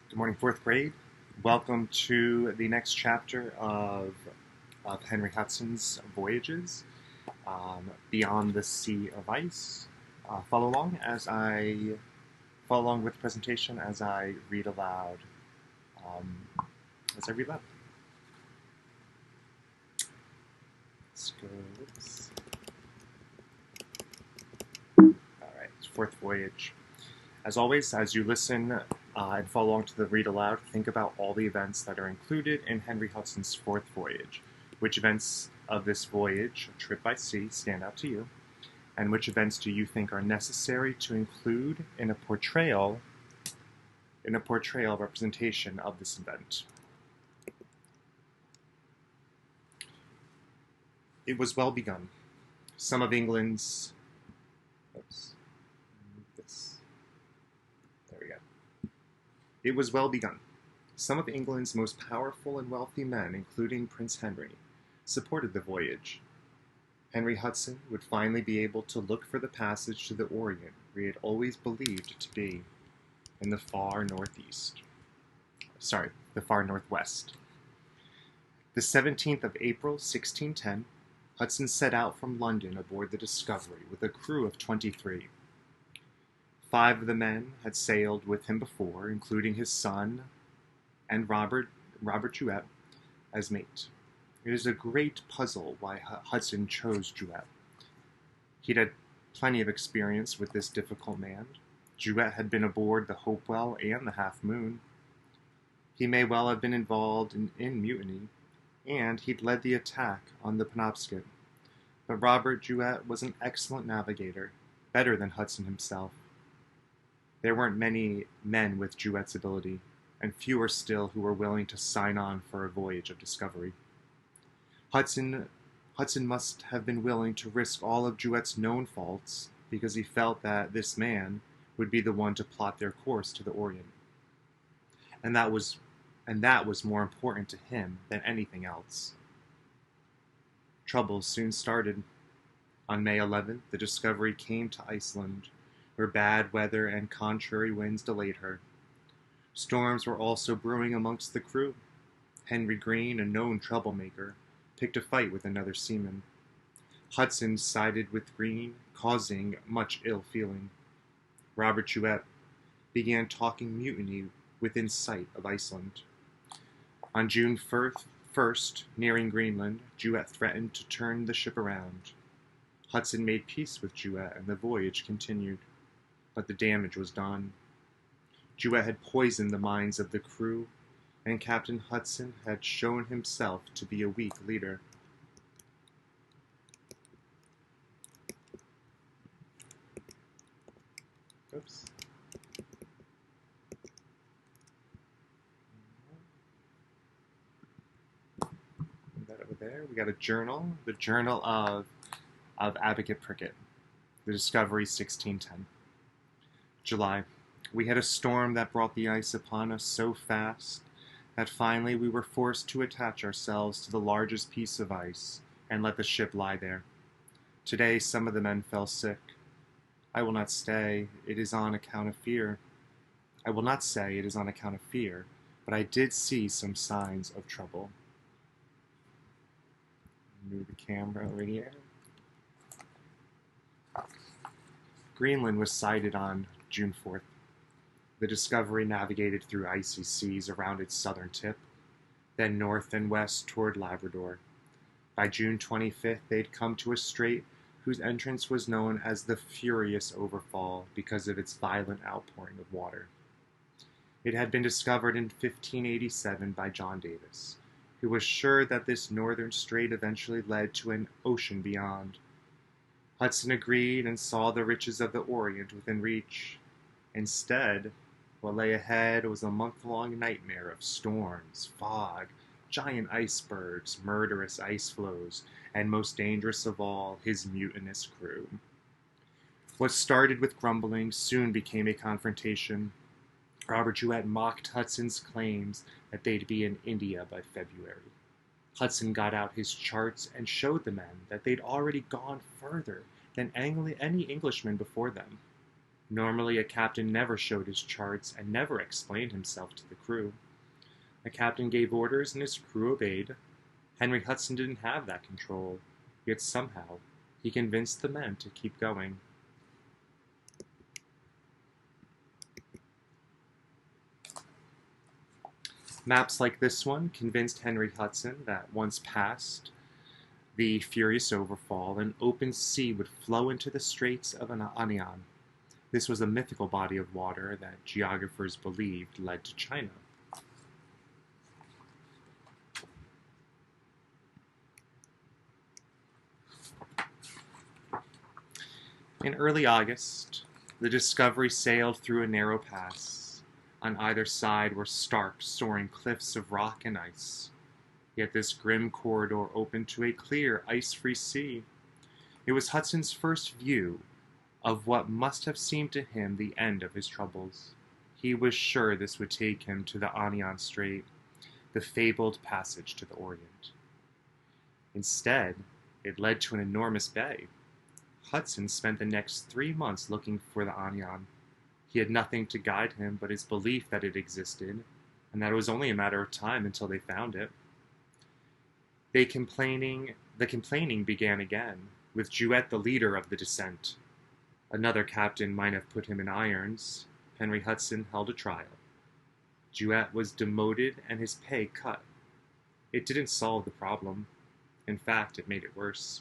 Good morning, fourth grade. Welcome to the next chapter of Henry Hudson's Voyages, Beyond the Sea of Ice. Follow along with the presentation as I read aloud. Um, as I read aloud. Let's go. Oops. All right, fourth voyage. As always, as you listen and follow along to the read aloud, think about all the events that are included in Henry Hudson's fourth voyage. Which events of this voyage, a trip by sea, stand out to you? And which events do you think are necessary to include in a portrayal representation of this event? It was well begun. Some of England's... Oops. There we go. It was well begun. Some of England's most powerful and wealthy men, including Prince Henry, supported the voyage. Henry Hudson would finally be able to look for the passage to the Orient where he had always believed to be, in the far northwest. The 17th of April, 1610, Hudson set out from London aboard the Discovery with a crew of 23. 5 of the men had sailed with him before, including his son and Robert Juet as mate. It is a great puzzle why Hudson chose Juet. He'd had plenty of experience with this difficult man. Juet had been aboard the Hopewell and the Half Moon. He may well have been involved in mutiny, and he'd led the attack on the Penobscot. But Robert Juet was an excellent navigator, better than Hudson himself. There weren't many men with Juet's ability, and fewer still who were willing to sign on for a voyage of discovery. Hudson must have been willing to risk all of Juet's known faults because he felt that this man would be the one to plot their course to the Orient. And that was more important to him than anything else. Trouble soon started. On May 11th, the Discovery came to Iceland, where bad weather and contrary winds delayed her. Storms were also brewing amongst the crew. Henry Green, a known troublemaker, picked a fight with another seaman. Hudson sided with Green, causing much ill feeling. Robert Juet began talking mutiny within sight of Iceland. On June 1st, nearing Greenland, Juet threatened to turn the ship around. Hudson made peace with Juet and the voyage continued, but the damage was done. Juet had poisoned the minds of the crew, and Captain Hudson had shown himself to be a weak leader. Oops. That over there. We got a journal, the Journal of Advocate Prickett, the Discovery, 1610. July. We had a storm that brought the ice upon us so fast that finally we were forced to attach ourselves to the largest piece of ice and let the ship lie there. Today some of the men fell sick. I will not say it is on account of fear. But I did see some signs of trouble. Move the camera over here. Greenland was sighted on June 4th. The Discovery navigated through icy seas around its southern tip, then north and west toward Labrador. By June 25th, they'd come to a strait whose entrance was known as the Furious Overfall because of its violent outpouring of water. It had been discovered in 1587 by John Davis, who was sure that this northern strait eventually led to an ocean beyond. Hudson agreed and saw the riches of the Orient within reach. Instead, what lay ahead was a month-long nightmare of storms, fog, giant icebergs, murderous ice floes, and most dangerous of all, his mutinous crew. What started with grumbling soon became a confrontation. Robert Juet mocked Hudson's claims that they'd be in India by February. Hudson got out his charts and showed the men that they'd already gone further than any Englishman before them. Normally, a captain never showed his charts and never explained himself to the crew. A captain gave orders and his crew obeyed. Henry Hudson didn't have that control, yet somehow he convinced the men to keep going. Maps like this one convinced Henry Hudson that once past the furious overfall, an open sea would flow into the Straits of Anian. This was a mythical body of water that geographers believed led to China. In early August, the Discovery sailed through a narrow pass. On either side were stark, soaring cliffs of rock and ice. Yet this grim corridor opened to a clear, ice-free sea. It was Hudson's first view of what must have seemed to him the end of his troubles. He was sure this would take him to the Anian Strait, the fabled passage to the Orient. Instead, it led to an enormous bay. Hudson spent the next 3 months looking for the Anian. He had nothing to guide him but his belief that it existed, and that it was only a matter of time until they found it. The complaining began again, with Juet the leader of the descent. Another captain might have put him in irons. Henry Hudson held a trial. Juet was demoted and his pay cut. It didn't solve the problem. In fact, it made it worse.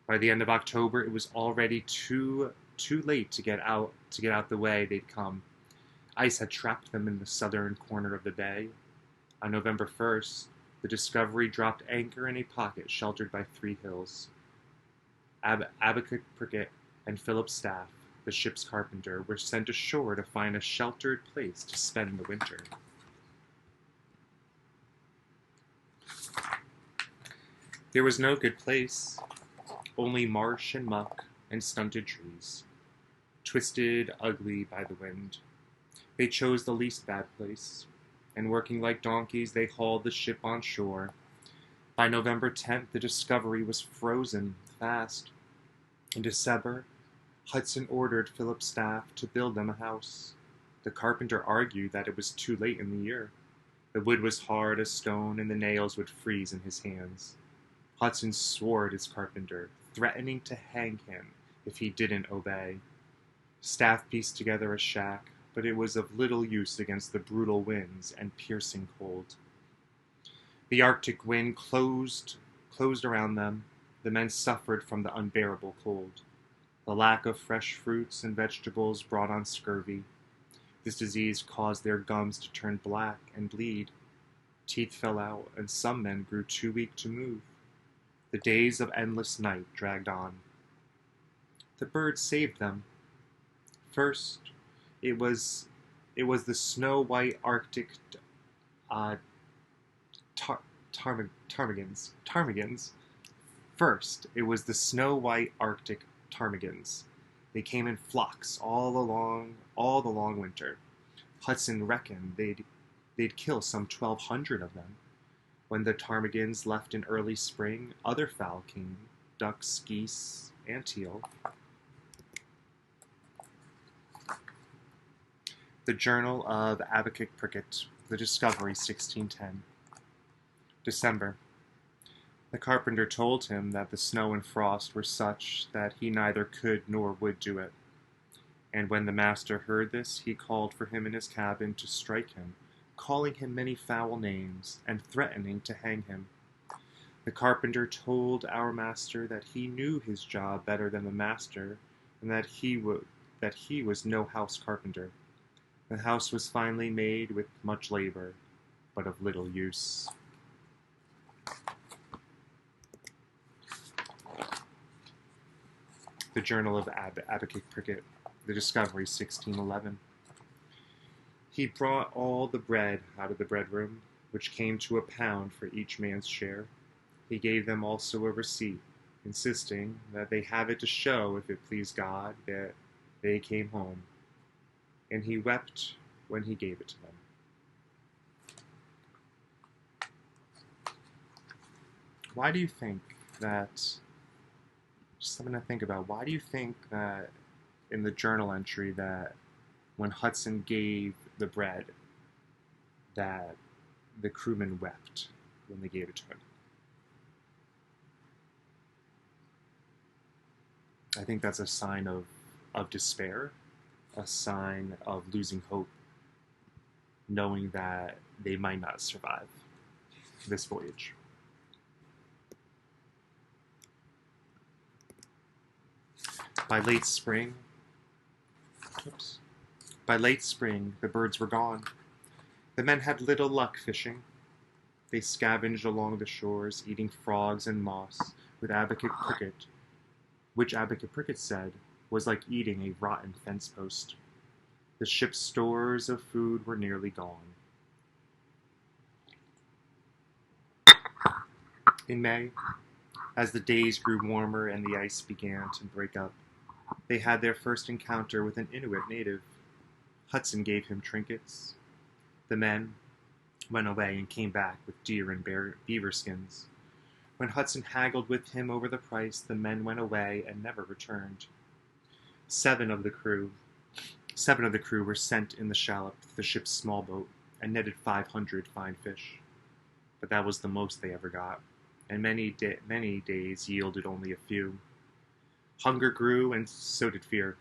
By the end of October, it was already too late to get out the way they'd come. Ice had trapped them in the southern corner of the bay. On November 1st, the Discovery dropped anchor in a pocket sheltered by 3 hills. Abacook Prickett and Philip Staff, the ship's carpenter, were sent ashore to find a sheltered place to spend the winter. There was no good place, only marsh and muck and stunted trees, twisted ugly by the wind. They chose the least bad place, and working like donkeys, they hauled the ship on shore. By November 10th, the Discovery was frozen fast. In December, Hudson ordered Philip Staff to build them a house. The carpenter argued that it was too late in the year. The wood was hard as stone, and the nails would freeze in his hands. Hudson swore at his carpenter, threatening to hang him if he didn't obey. Staff pieced together a shack, but it was of little use against the brutal winds and piercing cold. The Arctic wind closed around them. The men suffered from the unbearable cold. The lack of fresh fruits and vegetables brought on scurvy. This disease caused their gums to turn black and bleed. Teeth fell out, and some men grew too weak to move. The days of endless night dragged on. The birds saved them. First, it was the snow-white Arctic ptarmigans. First, it was the snow-white Arctic ptarmigans. They came in flocks all the long winter. Hudson reckoned they'd kill some 1,200 of them. When the ptarmigans left in early spring, other fowl came: ducks, geese, and teal. The Journal of Abacook Prickett, The Discovery, 1610. December. The carpenter told him that the snow and frost were such that he neither could nor would do it. And when the master heard this, he called for him in his cabin to strike him, calling him many foul names, and threatening to hang him. The carpenter told our master that he knew his job better than the master, and that he was no house carpenter. The house was finally made with much labor, but of little use. The Journal of Abacook Prickett, The Discovery, 1611. He brought all the bread out of the breadroom, which came to a pound for each man's share. He gave them also a receipt, insisting that they have it to show, if it pleased God, that they came home. And he wept when he gave it to them. Why do you think that, just something to think about, why do you think that in the journal entry that when Hudson gave the bread, that the crewmen wept when they gave it to him. I think that's a sign of despair, a sign of losing hope, knowing that they might not survive this voyage. By late spring, the birds were gone. The men had little luck fishing. They scavenged along the shores, eating frogs and moss, with Abacate Cricket, which Abacate Cricket said was like eating a rotten fence post. The ship's stores of food were nearly gone. In May, as the days grew warmer and the ice began to break up, they had their first encounter with an Inuit native. Hudson gave him trinkets. The men went away and came back with deer and beaver skins. When Hudson haggled with him over the price, the men went away and never returned. Seven of the crew were sent in the shallop, the ship's small boat, and netted 500 fine fish. But that was the most they ever got, and many days yielded only a few. Hunger grew, and so did fear.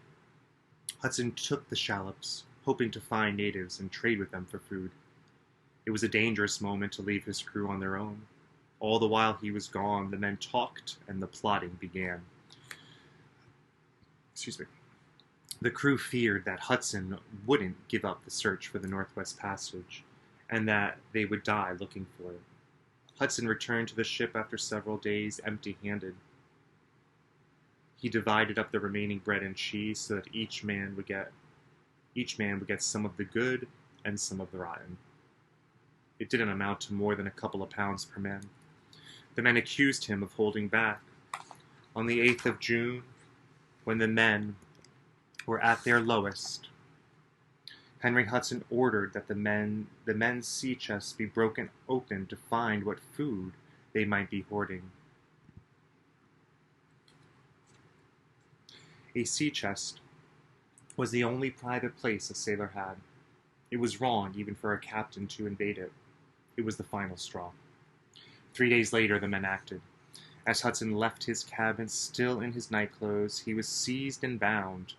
Hudson took the shallops, hoping to find natives and trade with them for food. It was a dangerous moment to leave his crew on their own. All the while he was gone, the men talked, and the plotting began. The crew feared that Hudson wouldn't give up the search for the Northwest Passage, and that they would die looking for it. Hudson returned to the ship after several days empty-handed. He divided up the remaining bread and cheese so that each man would get some of the good and some of the rotten. It didn't amount to more than a couple of pounds per man. The men accused him of holding back. On the 8th of June, when the men were at their lowest, Henry Hudson ordered that the men's sea chests be broken open to find what food they might be hoarding. A sea chest was the only private place a sailor had. It was wrong even for a captain to invade it. It was the final straw. 3 days later, the men acted. As Hudson left his cabin, still in his nightclothes, he was seized and bound.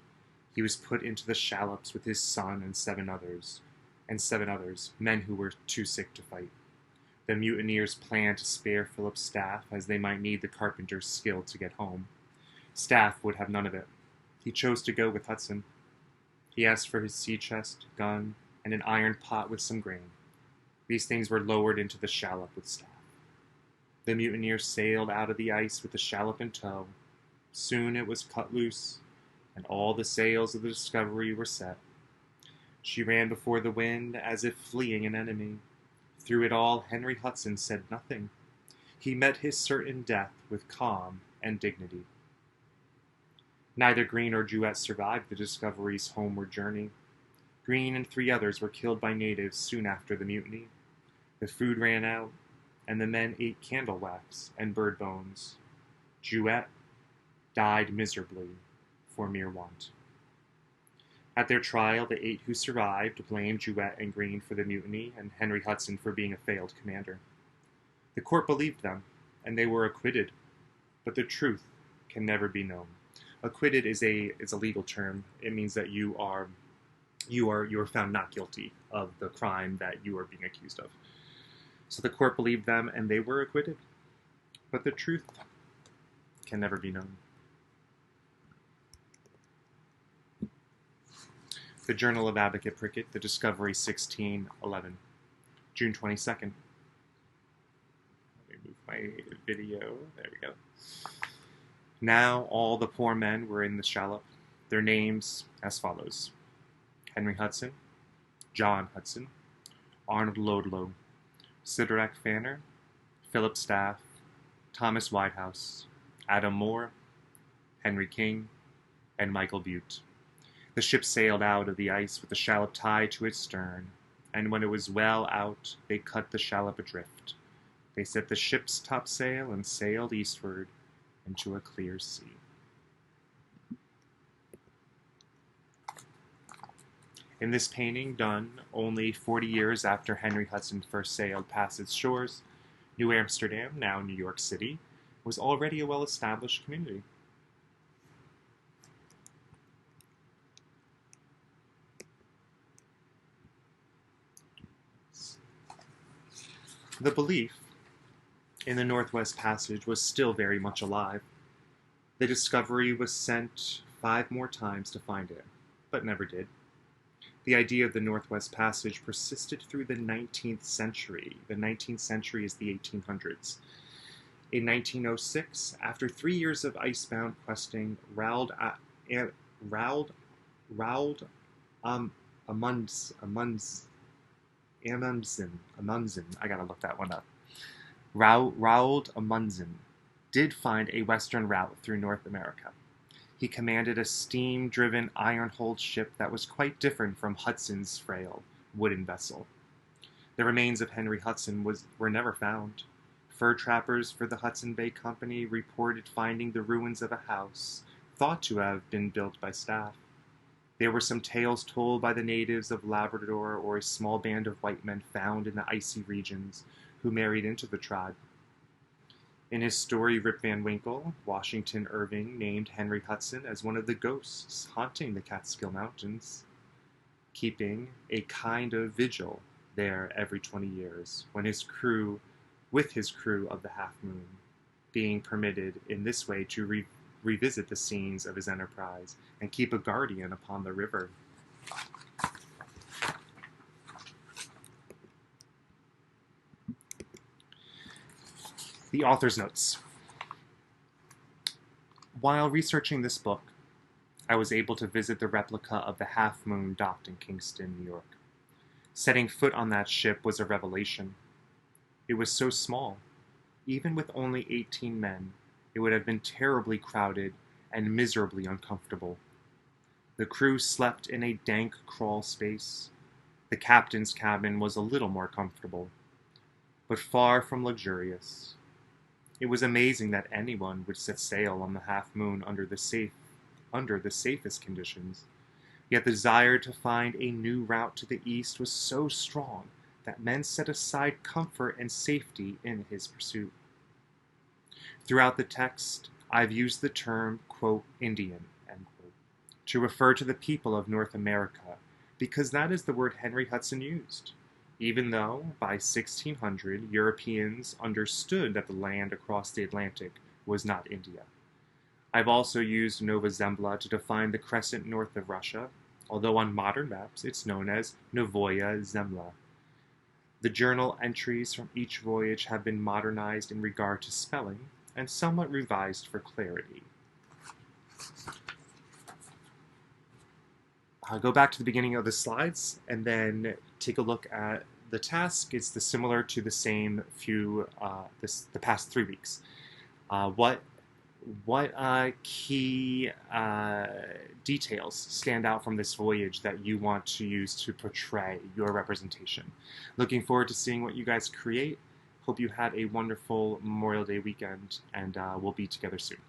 He was put into the shallops with his son and seven others, men who were too sick to fight. The mutineers planned to spare Philip's staff, as they might need the carpenter's skill to get home. Staff would have none of it. He chose to go with Hudson. He asked for his sea chest, gun, and an iron pot with some grain. These things were lowered into the shallop with staff. The mutineers sailed out of the ice with the shallop in tow. Soon it was cut loose, and all the sails of the Discovery were set. She ran before the wind as if fleeing an enemy. Through it all, Henry Hudson said nothing. He met his certain death with calm and dignity. Neither Green or Juet survived the Discovery's homeward journey. Green and 3 others were killed by natives soon after the mutiny. The food ran out, and the men ate candle wax and bird bones. Juet died miserably for mere want. At their trial, the 8 who survived blamed Juet and Green for the mutiny and Henry Hudson for being a failed commander. The court believed them, and they were acquitted, but the truth can never be known. Acquitted is a legal term. It means that you are found not guilty of the crime that you are being accused of. So the court believed them, and they were acquitted, but the truth can never be known. The Journal of Abacate Cricket, the Discovery 1611, June 22nd. Let me move my video. There we go. Now all the poor men were in the shallop. Their names as follows: Henry Hudson, John Hudson, Arnold Lodlow, Sidorak Fanner, Philip Staff, Thomas Whitehouse, Adam Moore, Henry King, and Michael Butte. The ship sailed out of the ice with the shallop tied to its stern, and when it was well out, they cut the shallop adrift. They set the ship's topsail and sailed eastward into a clear sea. In this painting, done only 40 years after Henry Hudson first sailed past its shores, New Amsterdam, now New York City, was already a well-established community. The belief in the Northwest Passage was still very much alive. The Discovery was sent 5 more times to find it, but never did. The idea of the Northwest Passage persisted through the 19th century. The 19th century is the 1800s. In 1906, after 3 years of icebound questing, Amundsen, I gotta look that one up. Roald Amundsen did find a western route through North America. He commanded a steam-driven iron-hulled ship that was quite different from Hudson's frail wooden vessel. The remains of Henry Hudson were never found. Fur trappers for the Hudson Bay Company reported finding the ruins of a house thought to have been built by staff. There were some tales told by the natives of Labrador or a small band of white men found in the icy regions who married into the tribe. In his story Rip Van Winkle, Washington Irving named Henry Hudson as one of the ghosts haunting the Catskill Mountains, keeping a kind of vigil there every 20 years, with his crew of the Half Moon, being permitted in this way to revisit the scenes of his enterprise and keep a guardian upon the river. The author's notes. While researching this book, I was able to visit the replica of the Half Moon docked in Kingston, New York. Setting foot on that ship was a revelation. It was so small. Even with only 18 men, it would have been terribly crowded and miserably uncomfortable. The crew slept in a dank crawl space. The captain's cabin was a little more comfortable, but far from luxurious. It was amazing that anyone would set sail on the Half Moon under the safest conditions. Yet the desire to find a new route to the east was so strong that men set aside comfort and safety in his pursuit. Throughout the text, I've used the term, quote, Indian, end quote, to refer to the people of North America, because that is the word Henry Hudson used. Even though, by 1600, Europeans understood that the land across the Atlantic was not India. I've also used Nova Zembla to define the crescent north of Russia, although on modern maps it's known as Novoya Zemlya. The journal entries from each voyage have been modernized in regard to spelling and somewhat revised for clarity. I'll go back to the beginning of the slides and then take a look at the task. It's similar to the same few the past 3 weeks. What key details stand out from this voyage that you want to use to portray your representation? Looking forward to seeing what you guys create. Hope you had a wonderful Memorial Day weekend, and we'll be together soon.